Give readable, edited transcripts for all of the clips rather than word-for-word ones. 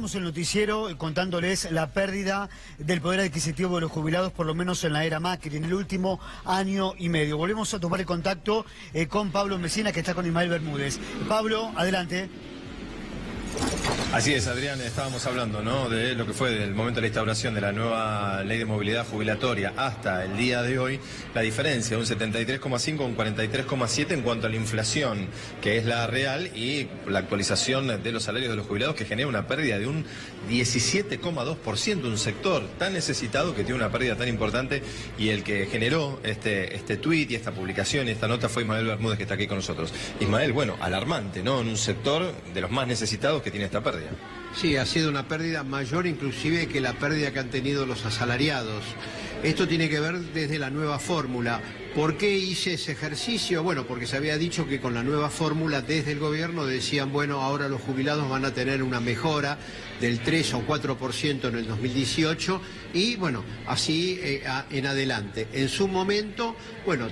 arrancamos el noticiero contándoles la pérdida del poder adquisitivo de los jubilados, por lo menos en la era Macri, en el último año y medio. Volvemos a tomar el contacto con Pablo Mesina, que está con Ismael Bermúdez. Pablo, adelante. Así es, Adrián, estábamos hablando, ¿no?, de lo que fue del momento de la instauración de la nueva ley de movilidad jubilatoria hasta el día de hoy, la diferencia, un 73,5 a un 43,7 en cuanto a la inflación, que es la real, y la actualización de los salarios de los jubilados, que genera una pérdida de un 17,2%, un sector tan necesitado que tiene una pérdida tan importante, y el que generó este tuit y esta publicación y esta nota fue Ismael Bermúdez, que está aquí con nosotros. Ismael, bueno, alarmante, ¿no?, en un sector de los más necesitados que tiene esta pérdida. Sí, ha sido una pérdida mayor inclusive que la pérdida que han tenido los asalariados. Esto tiene que ver desde la nueva fórmula. ¿Por qué hice ese ejercicio? Bueno, porque se había dicho que con la nueva fórmula desde el gobierno decían, bueno, ahora los jubilados van a tener una mejora del 3 o 4% en el 2018 y, bueno, así en adelante. En su momento, bueno,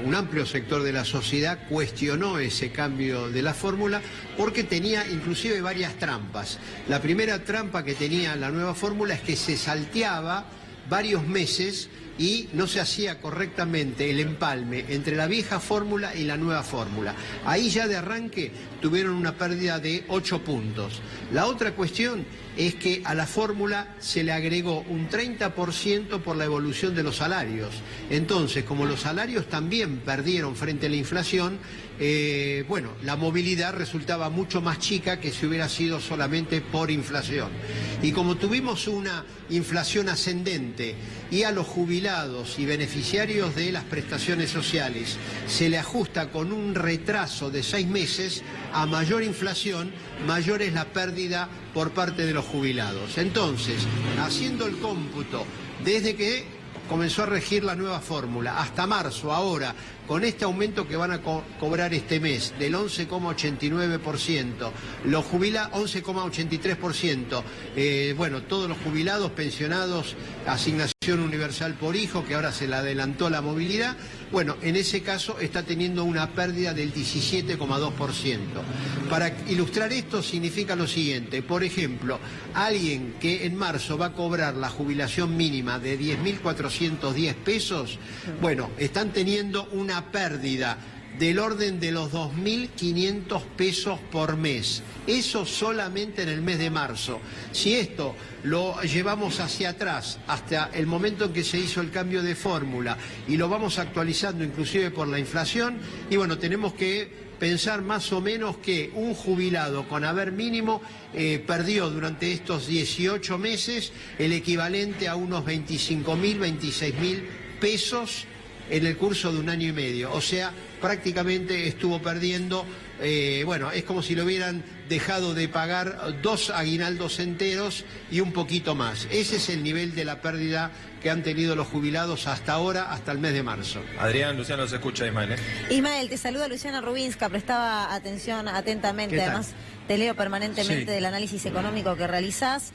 un amplio sector de la sociedad cuestionó ese cambio de la fórmula porque tenía inclusive varias trampas. La primera trampa que tenía la nueva fórmula es que se salteaba varios meses y no se hacía correctamente el empalme entre la vieja fórmula y la nueva fórmula. Ahí ya de arranque tuvieron una pérdida de 8 puntos. La otra cuestión es que a la fórmula se le agregó un 30% por la evolución de los salarios. Entonces, como los salarios también perdieron frente a la inflación, la movilidad resultaba mucho más chica que si hubiera sido solamente por inflación. Y como tuvimos una inflación ascendente y a los jubilados y beneficiarios de las prestaciones sociales se le ajusta con un retraso de 6 meses, a mayor inflación, mayor es la pérdida por parte de los jubilados. Entonces, haciendo el cómputo, desde que comenzó a regir la nueva fórmula hasta marzo, ahora, con este aumento que van a cobrar este mes del 11,89%, los jubilados 11,83%, todos los jubilados, pensionados, asignación universal por hijo, que ahora se le adelantó la movilidad, bueno, en ese caso está teniendo una pérdida del 17,2%. Para ilustrar esto significa lo siguiente: por ejemplo, alguien que en marzo va a cobrar la jubilación mínima de 10.410 pesos, bueno, están teniendo una pérdida del orden de los 2.500 pesos por mes. Eso solamente en el mes de marzo. Si esto lo llevamos hacia atrás, hasta el momento en que se hizo el cambio de fórmula, y lo vamos actualizando inclusive por la inflación, y bueno, tenemos que pensar más o menos que un jubilado con haber mínimo perdió durante estos 18 meses el equivalente a unos 25.000, 26.000 pesos en el curso de un año y medio. O sea, prácticamente estuvo perdiendo, es como si lo hubieran dejado de pagar 2 aguinaldos enteros y un poquito más. Ese es el nivel de la pérdida que han tenido los jubilados hasta ahora, hasta el mes de marzo. Adrián, Luciano, se escucha, Ismael. Ismael, te saluda Luciana Rubinska, prestaba atención atentamente, además te leo permanentemente del análisis económico que realizás.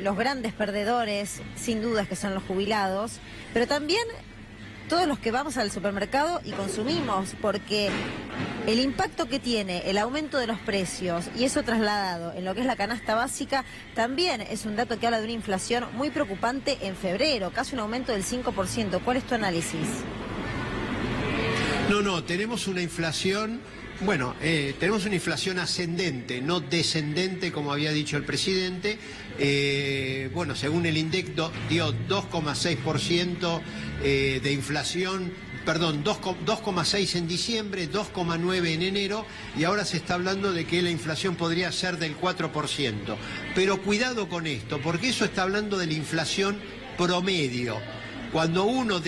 Los grandes perdedores, sin dudas, que son los jubilados, pero también todos los que vamos al supermercado y consumimos, porque el impacto que tiene el aumento de los precios y eso trasladado en lo que es la canasta básica también es un dato que habla de una inflación muy preocupante en febrero, casi un aumento del 5%. ¿Cuál es tu análisis? No, tenemos una inflación... tenemos una inflación ascendente, no descendente, como había dicho el presidente. Según el INDEC dio 2,6% de inflación, 2,6 en diciembre, 2,9 en enero, y ahora se está hablando de que la inflación podría ser del 4%. Pero cuidado con esto, porque eso está hablando de la inflación promedio. Cuando uno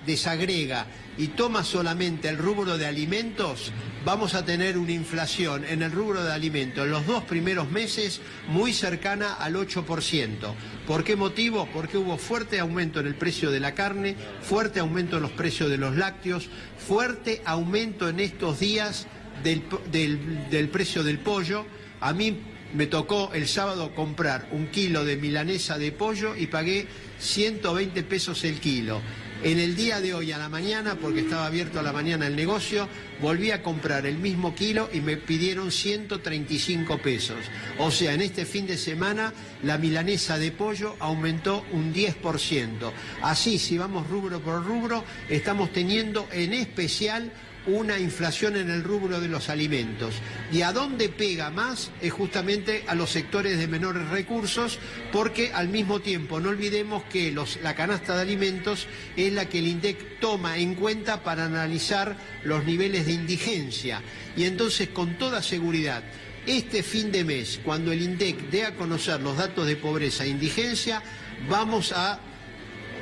desagrega y toma solamente el rubro de alimentos, vamos a tener una inflación en el rubro de alimentos en los 2 primeros meses muy cercana al 8%. ¿Por qué motivo? Porque hubo fuerte aumento en el precio de la carne, fuerte aumento en los precios de los lácteos, fuerte aumento en estos días del precio del pollo. A mí me tocó el sábado comprar 1 kilo de milanesa de pollo y pagué 120 pesos el kilo. En el día de hoy a la mañana, porque estaba abierto a la mañana el negocio, volví a comprar el mismo kilo y me pidieron 135 pesos. O sea, en este fin de semana la milanesa de pollo aumentó un 10%. Así, si vamos rubro por rubro, estamos teniendo en especial una inflación en el rubro de los alimentos. Y a dónde pega más es justamente a los sectores de menores recursos, porque al mismo tiempo no olvidemos que la canasta de alimentos es la que el INDEC toma en cuenta para analizar los niveles de indigencia. Y entonces, con toda seguridad, este fin de mes, cuando el INDEC dé a conocer los datos de pobreza e indigencia, vamos a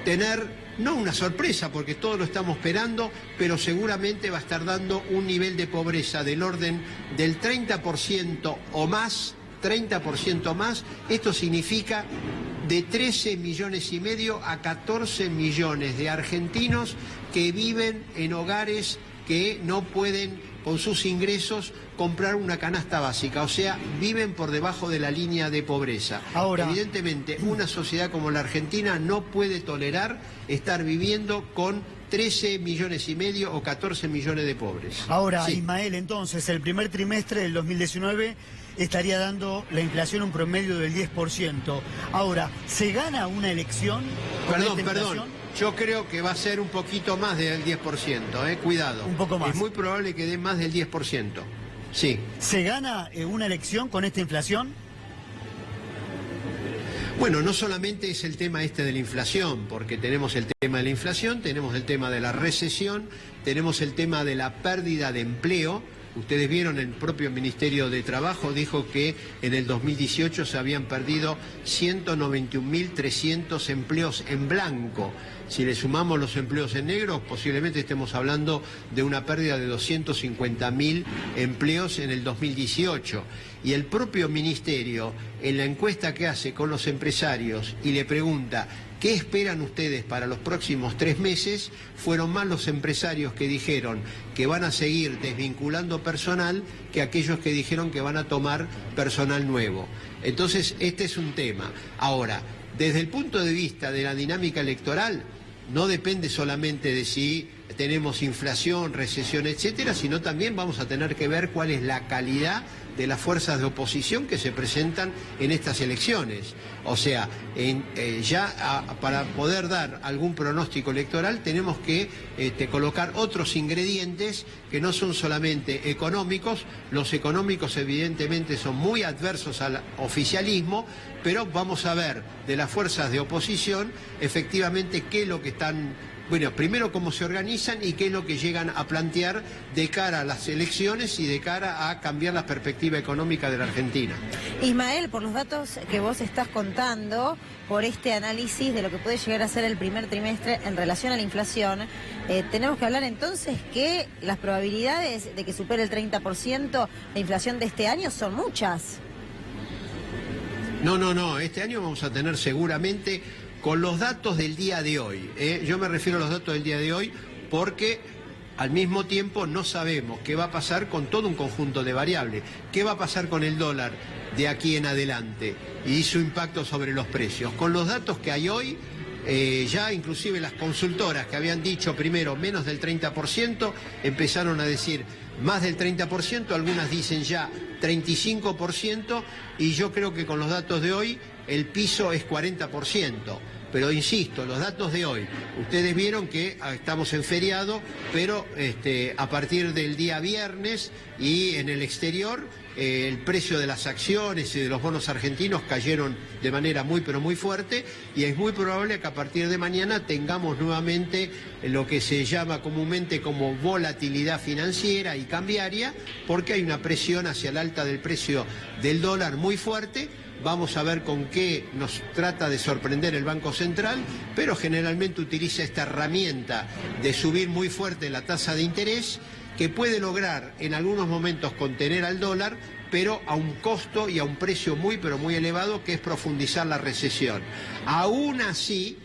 tener no una sorpresa, porque todos lo estamos esperando, pero seguramente va a estar dando un nivel de pobreza del orden del 30% o más, 30% más. Esto significa de 13 millones y medio a 14 millones de argentinos que viven en hogares que no pueden, con sus ingresos, comprar una canasta básica, o sea, viven por debajo de la línea de pobreza. Ahora, evidentemente, una sociedad como la Argentina no puede tolerar estar viviendo con 13 millones y medio o 14 millones de pobres. Ahora, sí. Ismael, entonces, el primer trimestre del 2019 estaría dando la inflación un promedio del 10%. Ahora, ¿se gana una elección con esta inflación? Yo creo que va a ser un poquito más del 10%, cuidado. Un poco más. Es muy probable que dé más del 10%. Sí. ¿Se gana una elección con esta inflación? Bueno, no solamente es el tema de la inflación, porque tenemos el tema de la inflación, tenemos el tema de la recesión, tenemos el tema de la pérdida de empleo. Ustedes vieron, el propio Ministerio de Trabajo dijo que en el 2018 se habían perdido 191.300 empleos en blanco. Si le sumamos los empleos en negro, posiblemente estemos hablando de una pérdida de 250.000 empleos en el 2018. Y el propio Ministerio, en la encuesta que hace con los empresarios y le pregunta ¿qué esperan ustedes para los próximos 3 meses? Fueron más los empresarios que dijeron que van a seguir desvinculando personal que aquellos que dijeron que van a tomar personal nuevo. Entonces, este es un tema. Ahora, desde el punto de vista de la dinámica electoral, no depende solamente de si tenemos inflación, recesión, etcétera, sino también vamos a tener que ver cuál es la calidad de las fuerzas de oposición que se presentan en estas elecciones. O sea, para poder dar algún pronóstico electoral tenemos que colocar otros ingredientes que no son solamente económicos. Los económicos evidentemente son muy adversos al oficialismo, pero vamos a ver de las fuerzas de oposición efectivamente qué es lo que están... Bueno, primero cómo se organizan y qué es lo que llegan a plantear de cara a las elecciones y de cara a cambiar la perspectiva económica de la Argentina. Ismael, por los datos que vos estás contando, por este análisis de lo que puede llegar a ser el primer trimestre en relación a la inflación, tenemos que hablar entonces que las probabilidades de que supere el 30% la inflación de este año son muchas. No, este año vamos a tener seguramente... Con los datos del día de hoy, yo me refiero a los datos del día de hoy porque al mismo tiempo no sabemos qué va a pasar con todo un conjunto de variables, qué va a pasar con el dólar de aquí en adelante y su impacto sobre los precios. Con los datos que hay hoy, ya inclusive las consultoras que habían dicho primero menos del 30%, empezaron a decir más del 30%, algunas dicen ya 35%, y yo creo que con los datos de hoy el piso es 40%. Pero insisto, los datos de hoy, ustedes vieron que estamos en feriado, pero a partir del día viernes y en el exterior, el precio de las acciones y de los bonos argentinos cayeron de manera muy pero muy fuerte, y es muy probable que a partir de mañana tengamos nuevamente lo que se llama comúnmente como volatilidad financiera y cambiaria, porque hay una presión hacia el alta del precio del dólar muy fuerte. Vamos a ver con qué nos trata de sorprender el Banco Central, pero generalmente utiliza esta herramienta de subir muy fuerte la tasa de interés, que puede lograr en algunos momentos contener al dólar, pero a un costo y a un precio muy pero muy elevado, que es profundizar la recesión. Aún así,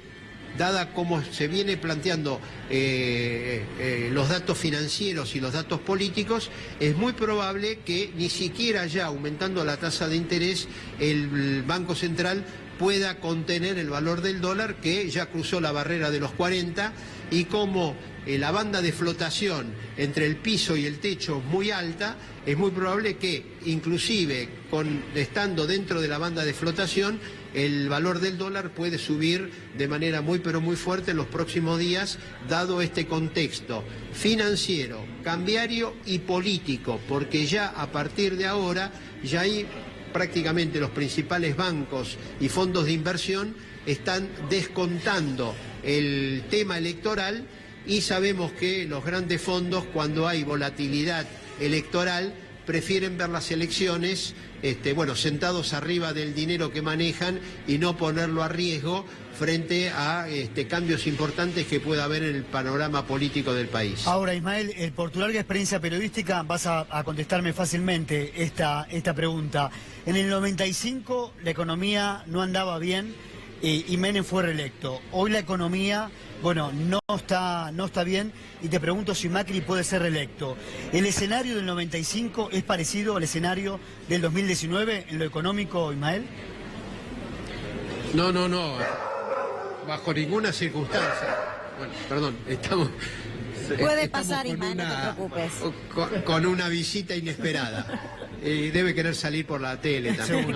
dada como se viene planteando los datos financieros y los datos políticos, es muy probable que ni siquiera ya aumentando la tasa de interés el Banco Central pueda contener el valor del dólar, que ya cruzó la barrera de los 40, y como la banda de flotación entre el piso y el techo es muy alta, es muy probable que inclusive estando dentro de la banda de flotación, el valor del dólar puede subir de manera muy pero muy fuerte en los próximos días, dado este contexto financiero, cambiario y político, porque ya a partir de ahora ya hay prácticamente los principales bancos y fondos de inversión están descontando el tema electoral, y sabemos que los grandes fondos, cuando hay volatilidad electoral, prefieren ver las elecciones sentados arriba del dinero que manejan y no ponerlo a riesgo frente a cambios importantes que pueda haber en el panorama político del país. Ahora, Ismael, por tu larga experiencia periodística vas a contestarme fácilmente esta pregunta. En el 95 la economía no andaba bien y Menem fue reelecto. Hoy la economía, no está bien, y te pregunto si Macri puede ser reelecto. ¿El escenario del 95 es parecido al escenario del 2019 en lo económico, Ismael? No. Bajo ninguna circunstancia. Bueno, perdón, estamos... Puede pasar, Ismael, no te preocupes. Con una visita inesperada. Debe querer salir por la tele también, ¿no?